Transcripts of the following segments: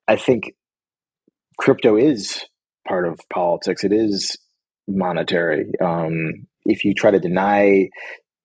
I think crypto is part of politics. It is monetary. If you try to deny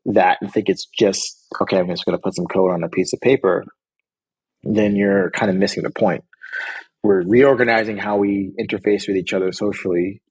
that and think it's just, okay, I'm just going to put some code on a piece of paper, then you're kind of missing the point. We're reorganizing how we interface with each other socially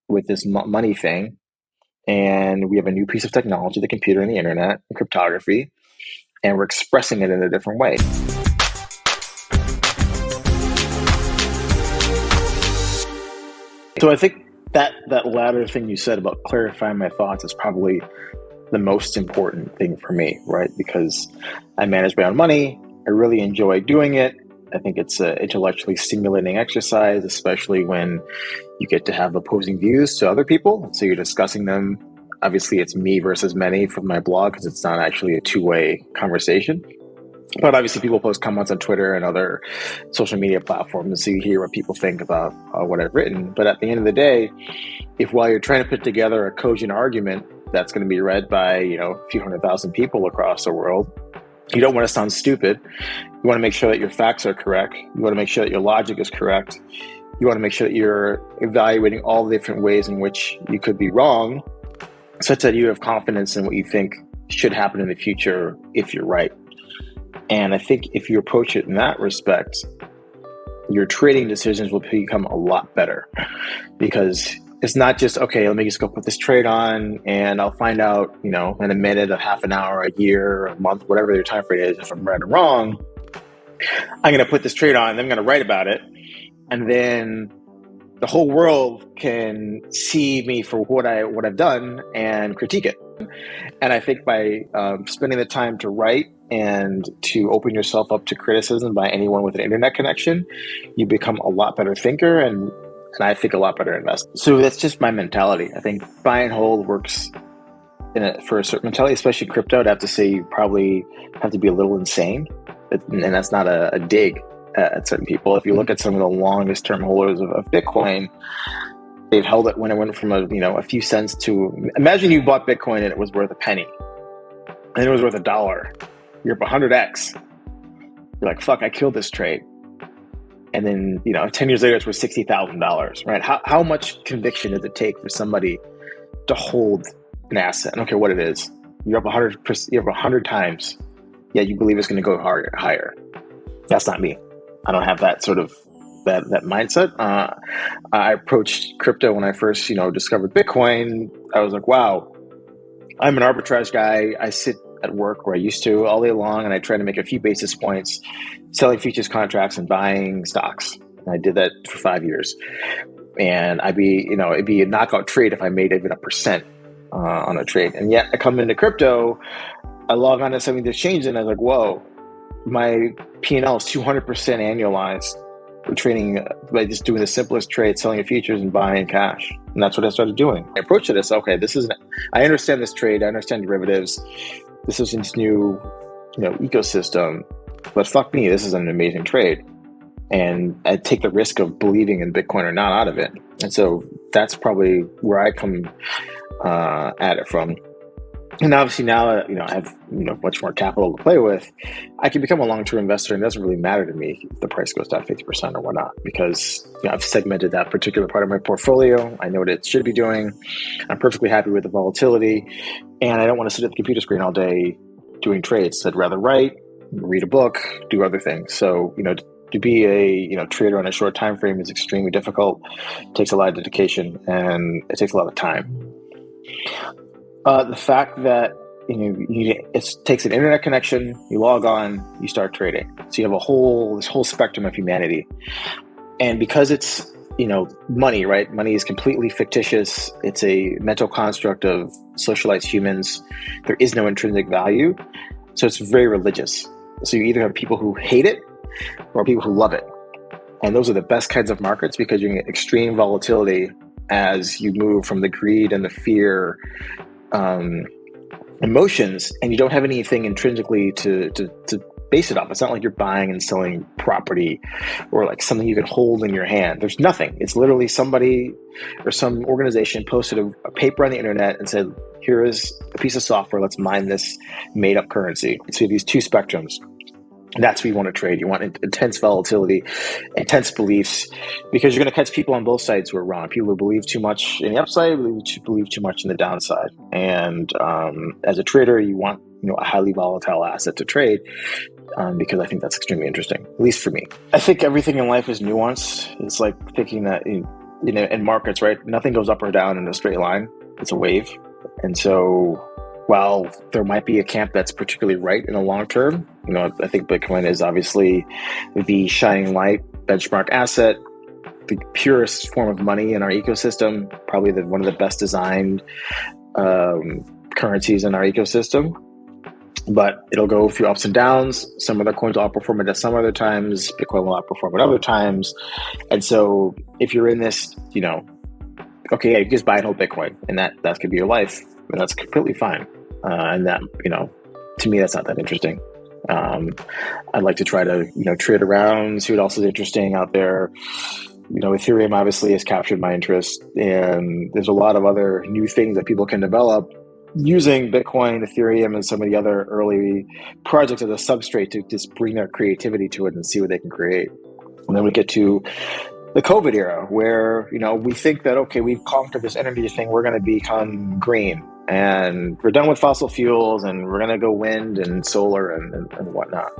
with this money thing. And we have a new piece of technology, the computer and the internet, and cryptography, and we're expressing it in a different way. So I think that latter thing you said about clarifying my thoughts is probably the most important thing for me, right? Because I manage my own money. I really enjoy doing it. I think it's an intellectually stimulating exercise, especially when you get to have opposing views to other people. So you're discussing them. Obviously, it's me versus many from my blog because it's not actually a two-way conversation. But obviously, people post comments on Twitter and other social media platforms, so you hear what people think about what I've written. But at the end of the day, if while you're trying to put together a cogent argument that's going to be read by a few 100,000 people across the world, you don't want to sound stupid. You want to make sure that your facts are correct. You want to make sure that your logic is correct. You want to make sure that you're evaluating all the different ways in which you could be wrong, such that you have confidence in what you think should happen in the future if you're right. And I think if you approach it in that respect, your trading decisions will become a lot better, because it's not just, okay, let me just go put this trade on and I'll find out, in a minute, a half an hour, a year, a month, whatever your time frame is, if I'm right or wrong. I'm going to put this trade on and I'm going to write about it. And then the whole world can see me for what I've done and critique it. And I think by spending the time to write and to open yourself up to criticism by anyone with an internet connection, you become a lot better thinker and I think a lot better investor. So that's just my mentality. I think buy and hold works for a certain mentality, especially crypto. I'd have to say you probably have to be a little insane, and that's not a dig at certain people. If you look at some of the longest term holders of Bitcoin, they've held it when it went from a few cents to, imagine you bought Bitcoin and it was worth a penny and it was worth $1. You're up 100x. You're like, fuck, I killed this trade. And then, 10 years later, it's worth $60,000, right? How much conviction does it take for somebody to hold an asset? I don't care what it is. You're up 100%, you're up 100 times. Yeah, you believe it's going to go higher. That's not me. I don't have that sort of that mindset. I approached crypto when I first, discovered Bitcoin. I was like, wow, I'm an arbitrage guy. I sit at work where I used to all day long, and I try to make a few basis points selling futures contracts and buying stocks. And I did that for 5 years. And it'd be a knockout trade if I made even 1% on a trade. And yet I come into crypto, I log on to something that's changed, and I was like, whoa, my P&L is 200% annualized. We're trading by just doing the simplest trade, selling futures and buying cash. And that's what I started doing. I approached it as, okay, I understand this trade. I understand derivatives. This is this new, ecosystem, but fuck me, this is an amazing trade. And I take the risk of believing in Bitcoin or not out of it. And so that's probably where I come at it from. And obviously now, I have, much more capital to play with. I can become a long-term investor, and it doesn't really matter to me if the price goes down 50% or whatnot, because I've segmented that particular part of my portfolio. I know what it should be doing. I'm perfectly happy with the volatility, and I don't want to sit at the computer screen all day doing trades. I'd rather write, read a book, do other things. So, to be a trader on a short time frame is extremely difficult. It takes a lot of dedication, and it takes a lot of time. The fact that it takes an internet connection, you log on, you start trading. So you have this whole spectrum of humanity. And because it's money, right? Money is completely fictitious. It's a mental construct of socialized humans. There is no intrinsic value. So it's very religious. So you either have people who hate it or people who love it. And those are the best kinds of markets, because you get extreme volatility as you move from the greed and the fear emotions, and you don't have anything intrinsically to base it off. It's not like you're buying and selling property or like something you can hold in your hand. There's nothing. It's literally somebody or some organization posted a paper on the internet and said, here is a piece of software, let's mine this made up currency. So you have these two spectrums. That's what you want to trade. You want intense volatility, intense beliefs, because you're going to catch people on both sides who are wrong. People who believe too much in the upside, believe too much in the downside. And as a trader, you want a highly volatile asset to trade, because I think that's extremely interesting, at least for me. I think everything in life is nuance. It's like thinking that in markets, right? Nothing goes up or down in a straight line. It's a wave. And so while there might be a camp that's particularly right in the long term, I think Bitcoin is obviously the shining light benchmark asset, the purest form of money in our ecosystem, probably one of the best designed currencies in our ecosystem. But it'll go through ups and downs. Some other coins will outperform it at some other times. Bitcoin will outperform at other times. And so if you're in this, okay, you just buy and hold Bitcoin, and that could be your life, and that's completely fine. And that, to me, that's not that interesting. I'd like to try to, trade around, see what else is interesting out there. Ethereum obviously has captured my interest, and there's a lot of other new things that people can develop using Bitcoin, Ethereum, and some of the other early projects as a substrate to just bring their creativity to it and see what they can create. And then we get to the COVID era where, we think that, okay, we've conquered this energy thing, we're going to become green, and we're done with fossil fuels, and we're going to go wind and solar and whatnot.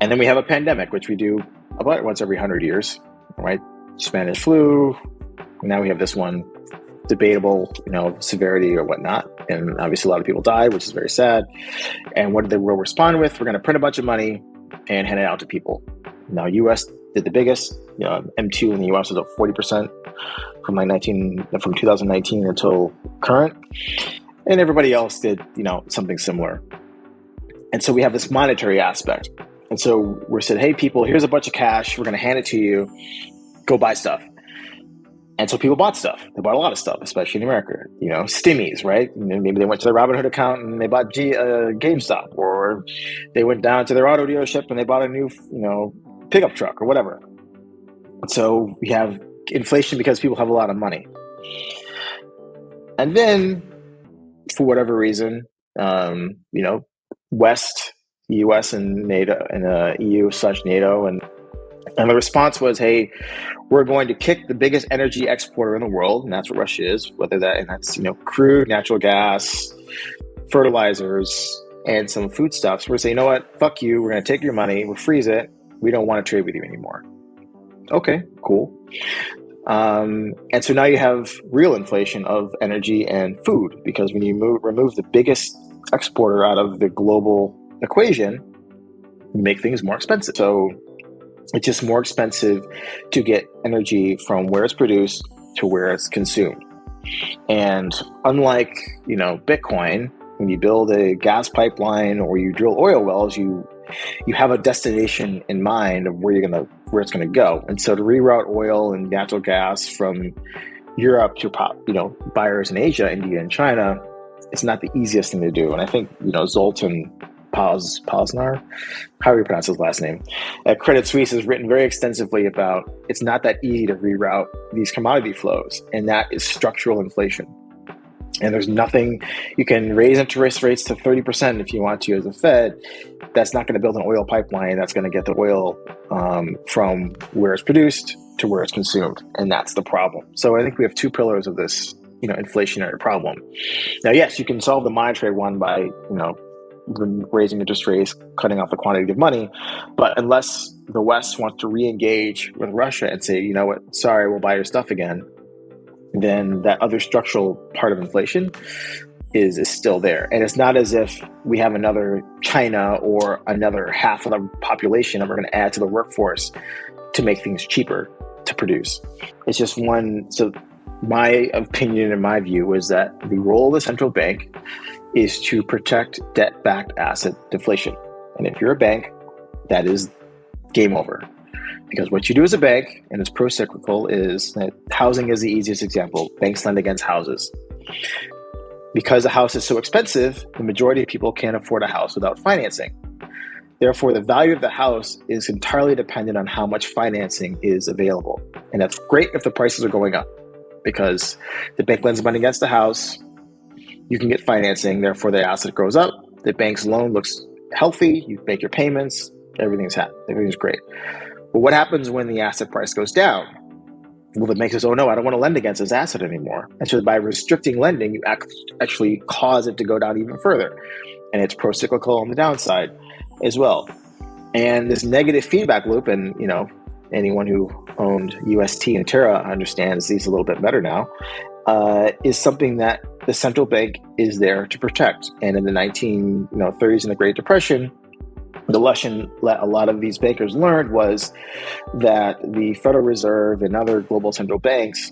And then we have a pandemic, which we do about once every 100 years, right? Spanish flu. Now we have this one, debatable, severity or whatnot. And obviously a lot of people died, which is very sad. And what did the world respond with? We're going to print a bunch of money and hand it out to people. Now, US did the biggest. M2 in the US was up 40% from 2019 until current. And everybody else did, something similar. And so we have this monetary aspect. And so we're said, hey, people, here's a bunch of cash. We're going to hand it to you. Go buy stuff. And so people bought stuff. They bought a lot of stuff, especially in America. Stimmies, right? Maybe they went to their Robinhood account and they bought GameStop, or they went down to their auto dealership and they bought a new, pickup truck or whatever. So we have inflation because people have a lot of money. And then, for whatever reason, West, US and NATO and EU/NATO, and the response was, hey, we're going to kick the biggest energy exporter in the world, and that's what Russia is, that's crude, natural gas, fertilizers, and some foodstuffs. We're going to say, you know what, fuck you, we're going to take your money, we'll freeze it, we don't want to trade with you anymore. Okay, cool. And so now you have real inflation of energy and food, because when you remove the biggest exporter out of the global equation, you make things more expensive. So it's just more expensive to get energy from where it's produced to where it's consumed. And unlike, Bitcoin, when you build a gas pipeline or you drill oil wells, you have a destination in mind of where it's gonna go. And so to reroute oil and natural gas from Europe to buyers in Asia, India, and China, it's not the easiest thing to do. And I think Zoltan Posnar, how do you pronounce his last name, at Credit Suisse has written very extensively about it's not that easy to reroute these commodity flows, and that is structural inflation. And there's nothing, you can raise interest rates to 30% if you want to as a Fed. That's not going to build an oil pipeline that's going to get the oil from where it's produced to where it's consumed. And that's the problem. So I think we have two pillars of this, inflationary problem. Now, yes, you can solve the monetary one by, raising interest rates, cutting off the quantity of money. But unless the West wants to re-engage with Russia and say, you know what, sorry, we'll buy your stuff again, then that other structural part of inflation is still there. And it's not as if we have another China or another half of the population that we're going to add to the workforce to make things cheaper to produce. It's just one. So my opinion and my view is that the role of the central bank is to protect debt-backed asset deflation. And if you're a bank, that is game over. Because what you do as a bank, and it's pro-cyclical, is that housing is the easiest example. Banks lend against houses. Because a house is so expensive, the majority of people can't afford a house without financing. Therefore, the value of the house is entirely dependent on how much financing is available. And that's great if the prices are going up, because the bank lends money against the house, you can get financing, therefore the asset grows up, the bank's loan looks healthy, you make your payments, everything's great. But what happens when the asset price goes down? Well, it makes us, oh no, I don't want to lend against this asset anymore. And so by restricting lending, you actually cause it to go down even further. And it's pro-cyclical on the downside as well. And this negative feedback loop, and anyone who owned UST and Terra understands these a little bit better now, is something that the central bank is there to protect. And in the 1930s and the Great Depression, the lesson a lot of these bankers learned was that the Federal Reserve and other global central banks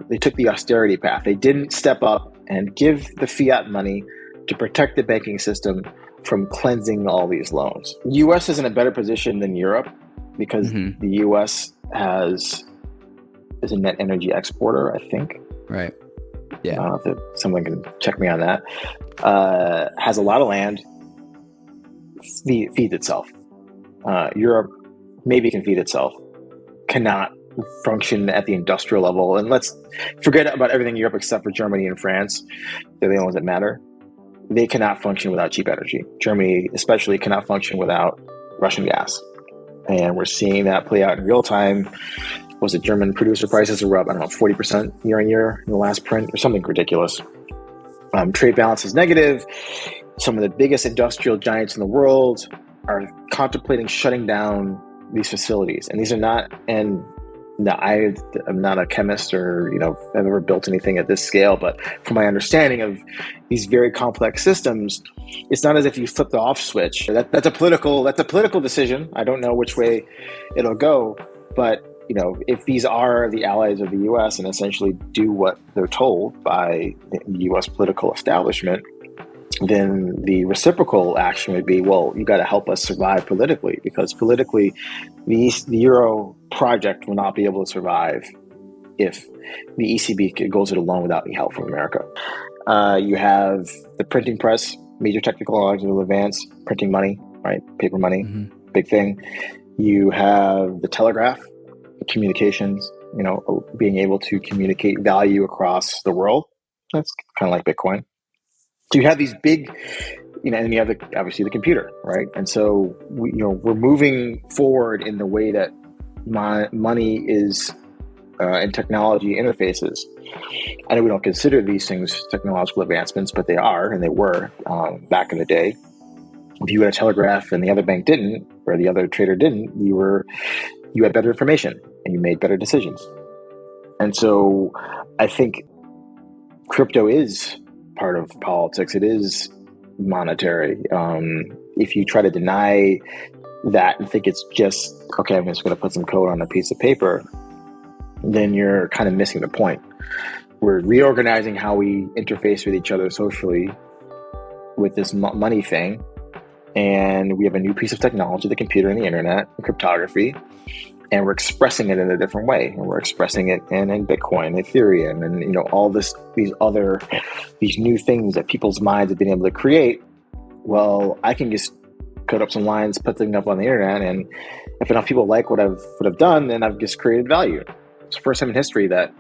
they took the austerity path. They didn't step up and give the fiat money to protect the banking system from cleansing all these loans. The US is in a better position than Europe because the US is a net energy exporter, I think. Right. Yeah. Someone can check me on that. Has a lot of land, feeds itself. Europe maybe can feed itself, cannot function at the industrial level. And let's forget about everything in Europe except for Germany and France. They're the only ones that matter. They cannot function without cheap energy. Germany especially cannot function without Russian gas. And we're seeing that play out in real time. Was it German producer prices are up, 40% year on year in the last print or something ridiculous. Trade balance is negative. Some of the biggest industrial giants in the world are contemplating shutting down these facilities. And these are not, I'm not a chemist or, I've ever built anything at this scale, but from my understanding of these very complex systems, it's not as if you flip the off switch. That's a political decision. I don't know which way it'll go, but if these are the allies of the U.S. and essentially do what they're told by the U.S. political establishment, then the reciprocal action would be, well, you got to help us survive politically, because politically, the Euro project will not be able to survive if the ECB goes it alone without any help from America. You have the printing press, major technological advance, printing money, right? Paper money, big thing. You have the telegraph, communications, being able to communicate value across the world. That's kind of like Bitcoin. So you have these big, and you have obviously the computer, right? And so we're moving forward in the way that money is and technology interfaces. I know we don't consider these things technological advancements, but they are, and they were back in the day. If you had a telegraph and the other bank didn't, or the other trader didn't, you had better information and you made better decisions. And so I think crypto is part of politics. It is monetary. If you try to deny that and think it's just, okay, I'm just going to put some code on a piece of paper, then you're kind of missing the point. We're reorganizing how we interface with each other socially with this money thing. And we have a new piece of technology, the computer and the internet, and cryptography, and we're expressing it in a different way. And we're expressing it in Bitcoin, Ethereum, and all these new things that people's minds have been able to create. Well, I can just code up some lines, put them up on the internet, and if enough people like what I've done, then I've just created value. It's the first time in history that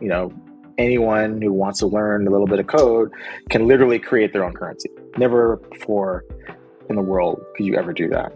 anyone who wants to learn a little bit of code can literally create their own currency. Never before in the world could you ever do that.